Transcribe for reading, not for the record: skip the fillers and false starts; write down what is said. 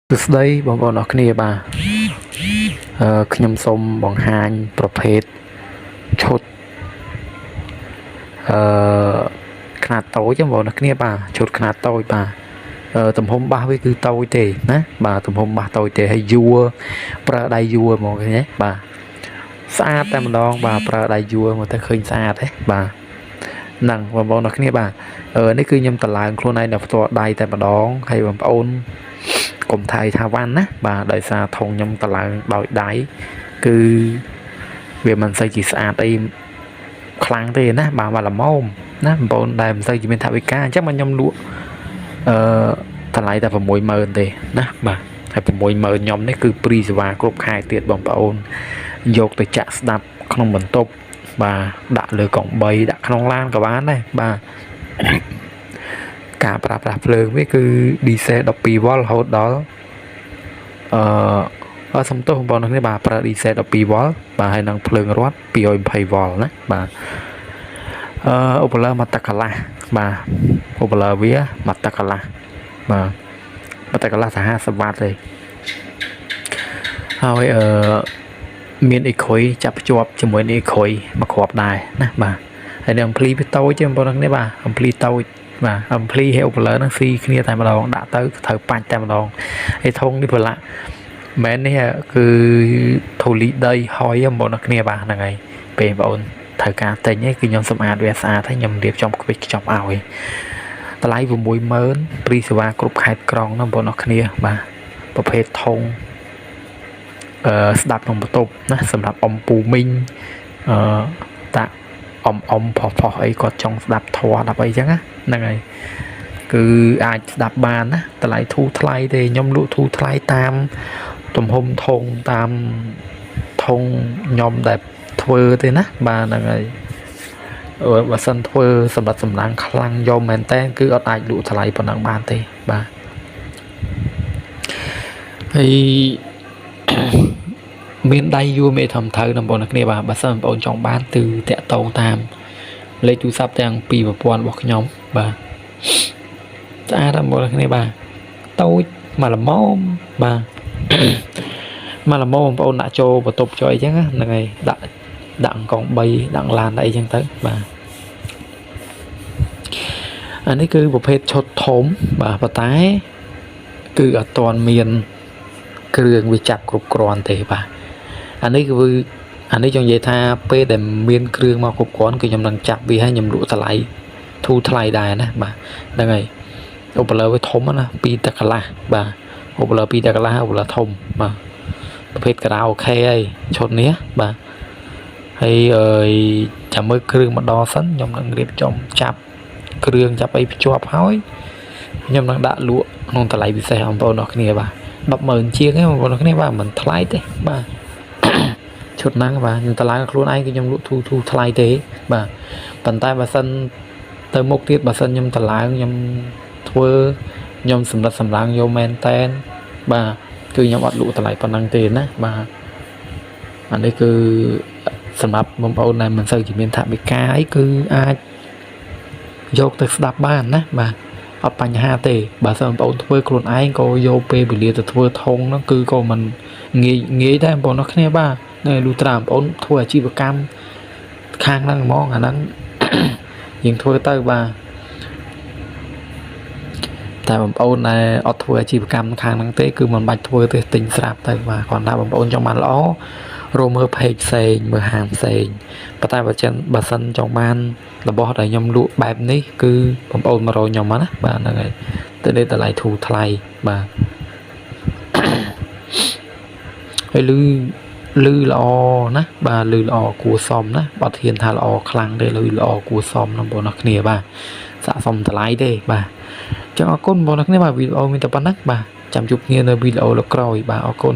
ស្ដីបងប្អូនអរគ្នាបាទខ្ញុំសូមបង្ហាញប្រភេទឈុតខ្នាតតូចបងប្អូនអរគ្នាបាទឈុតខ្នាតតូចបាទទំហំបាសវាគឺតូចទេណាបាទទំហំបាសតូចទេហើយយួរប្រើដៃយួរហ្មងឃើញទេបាទស្អាតតែម្ដងបាទប្រើដៃយួរមកទៅឃើញស្អាតទេបាទហ្នឹងបងប្អូនអរគ្នាបាទនេះគឺខ្ញុំតម្លើងខ្លួនឯងដល់ផ្ទាល់ដៃតែម្ដងហើយបងប្អូនកុំថៃថាវ៉ាន់ណាបាទដោយសារធុងខ្ញុំតម្លើងដោយដៃគឺវាមិនសូវជាស្អាតអីខ្លាំងទេណាបាទមកល្មមណាបងប្អូនដែលមិនសូវជាមានថវិកាអញ្ចឹងមកខ្ញុំលក់តម្លៃតែ 60000 ទេណាបាទហើយ 60000 ខ្ញុំនេះគឺព្រីសេវាគ្រប់ខែទៀតបងប្អូនយកទៅចាក់ស្ដាប់ក្នុងបន្ទប់បាទដាក់លើកង់3ដាក់ក្នុងឡានក៏បានដែរបាទការប្រើប្រាស់ភ្លើងវាគឺ diesel 12V រហូតដល់សំទោសបងប្អូននេះបាទប្រើ diesel 12V បាទហើយនឹងភ្លើងរត់ 220V ណាបាទឧបលើមកតកន្លះបាទឧបលើវាមកតកន្លះបាទមកតកន្លះទៅ50Wទេហើយមានអេក្រុយចាប់ភ្ជាប់ជាមួយនឹងអេក្រុយមកគ្រាប់ដែរណាបាទហើយនឹងអំភ្លីវាតូចទេបងប្អូននេះបាទអំភ្លីតូចបាទអំភ្លីហើយឧបលើនឹងស៊ីគ្នាតែម្ដងដាក់ទៅត្រូវបាច់តែម្ដងហើយធុងនេះប្រឡាក់មែននេះគឺធូលីដីហើយបងប្អូនគ្នាបាទហ្នឹងហើយពេលបងប្អូនត្រូវការទិញគឺខ្ញុំសម្អាតវាស្អាតហើយខ្ញុំរៀបចំខ្វិចខ្ចប់ឲ្យតម្លៃ 60000 ព្រីសេវាគ្រប់ខេត្តក្រុងណាបងប្អូនគ្នាបាទប្រភេទធុងស្ដាប់ក្នុងបន្ទប់ណាសម្រាប់អ៊ំពូមីងតាអ៊ំផុសអីគាត់ចង់ស្ដាប់ធម៌ដល់អីចឹងណាហ្នឹងហើយគឺអាចស្ដាប់បានណាតម្លៃធូរថ្លៃទេខ្ញុំលក់ធូរថ្លៃតាមទំហំធុងតាមធុងខ្ញុំដែលធ្វើទេណាបាទហ្នឹងហើយបើសិនធ្វើសម្រាប់សម្លាងខ្លាំងយកមែនតើគឺអត់អាចលក់ថ្លៃប៉ុណ្ណឹងបានទេបាទហើយមានដៃយួរមេធំថៅបងប្អូនគ្នាបាទបើសិនបងប្អូនចង់បានគឺតាក់ទងតាមលេខទូរស័ព្ទទាំងពីរប្រព័ន្ធរបស់ខ្ញុំបាទស្អាតបងប្អូនគ្នាបាទតូចមកល្មមបាទមកល្មមបងប្អូនដាក់ចូលបន្ទប់ចូលអីចឹងហ្នឹងហើយដាក់អង្គ3ដាក់ឡានអីចឹងទៅបាទអានេះគឺប្រភេទឈុតធំបាទប៉ុន្តែគឺអត់ទាន់មានគ្រឿងវាចាប់គ្រប់គ្រាន់ទេបាទអានេះចង់និយាយថាពេលដែលមានគ្រឿងមកគ្រប់គ្រាន់គឺខ្ញុំនឹងចាប់វាឲ្យខ្ញុំលក់ថ្លៃធូរថ្លៃដែរណាបាទហ្នឹងហើយឧបលើវាធំណា2 តកន្លះបាទឧបលើ2 តកន្លះឧបលើធំបាទប្រភេទការ៉ាអូខេហើយឈុតនេះបាទហើយចាំមើលគ្រឿងម្ដងសិនខ្ញុំនឹងរៀបចំចាប់គ្រឿងចាប់អីភ្ជាប់ហើយខ្ញុំនឹងដាក់លក់ក្នុងតម្លៃពិសេសបងប្អូនអរគ្នាបាទ100,000 ជាងហ្នឹងបងប្អូនគ្នាបាទមិនថ្លៃទេបាទឈុតហ្នឹងបាទខ្ញុំតម្លើងខ្លួនឯងគឺខ្ញុំលក់ធូរថ្លៃទេបាទប៉ុន្តែបើសិនទៅមុខទៀតបើសិនខ្ញុំតម្លើងខ្ញុំធ្វើខ្ញុំសម្រិតសម្រាំងយកមែនតែនបាទគឺខ្ញុំអត់លក់តម្លៃប៉ុណ្ណឹងទេណាបាទអានេះគឺសម្រាប់បងប្អូនដែលមិនសូវជាមានថវិកាអីគឺអាចយកទៅស្ដាប់បានណាបាទអត់បញ្ហាទេបើសិនបងប្អូនធ្វើខ្លួនឯងក៏យកពេលវេលាទៅធ្វើធុងហ្នឹងគឺក៏មិនងាយដែរបងប្អូនគ្នាបាទនៅលុះត្រាបងប្អូនធ្វើអាជីវកម្មខាងហ្នឹងហ្មងអាហ្នឹងយើងធ្វើទៅបាទតែបងប្អូនដែលអត់ធ្វើអាជីវកម្មខាងហ្នឹងទេគឺមិនបាច់ធ្វើទេទិញស្រាប់ទៅបាទគ្រាន់តែបងប្អូនចង់បានល្អរកមើល page ផ្សេងមើលហាងផ្សេងប៉ុន្តែបើសិនចង់បានរបស់ដែលខ្ញុំលក់បែបនេះគឺបងប្អូនមករកខ្ញុំណាបាទហ្នឹងហើយទៅលេខតម្លៃធូរថ្លៃបាទហើយលឺល្អណាបាទលឺល្អគួរសមណាបើធានថាល្អខ្លាំងទេលឺល្អគួរសមណាបងប្អូនគ្នាបាទស័ក្តិសមតម្លៃទេបាទចឹងអរគុណបងប្អូនគ្នាបាទវីដេអូមានតែប៉ុណ្ណឹងបាទចាំជួបគ្នានៅវីដេអូក្រោយបាទអរគុណ